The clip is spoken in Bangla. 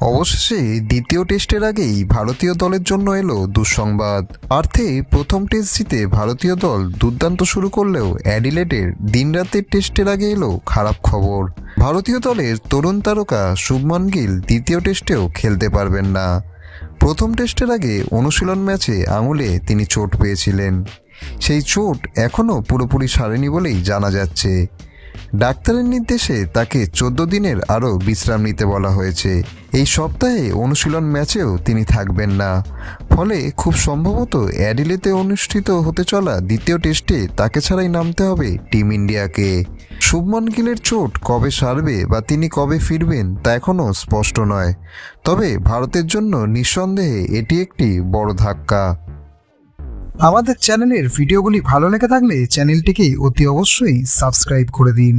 অবশেষে দ্বিতীয় টেস্টের আগেই ভারতীয় দলের জন্য এলো দুঃসংবাদ। পার্থে প্রথম টেস্ট জিতে ভারতীয় দল দুর্দান্ত শুরু করলেও অ্যাডিলেডের দিনরাতের টেস্টের আগে এলো খারাপ খবর। ভারতীয় দলের তরুণ তারকা শুভমান গিল দ্বিতীয় টেস্টেও খেলতে পারবেন না। প্রথম টেস্টের আগে অনুশীলন ম্যাচে আঙুলে তিনি চোট পেয়েছিলেন। সেই চোট এখনও পুরোপুরি সারেনি বলেই জানা যাচ্ছে। ডাক্তারের নির্দেশে তাকে 14 দিনের আরও বিশ্রাম নিতে বলা হয়েছে। এই সপ্তাহে অনুশীলন ম্যাচেও তিনি থাকবেন না, ফলে খুব সম্ভবত অ্যাডিলেতে অনুষ্ঠিত হতে চলা দ্বিতীয় টেস্টে তাকে ছাড়াই নামতে হবে টিম ইন্ডিয়াকে। শুভমান গিলের চোট কবে সারবে বা তিনি কবে ফিরবেন তা এখনও স্পষ্ট নয়, তবে ভারতের জন্য নিঃসন্দেহে এটি একটি বড় ধাক্কা। আমাদের চ্যানেলের ভিডিওগুলি ভালো লেগে থাকলে চ্যানেলটিকে অতি অবশ্যই সাবস্ক্রাইব করে দিন।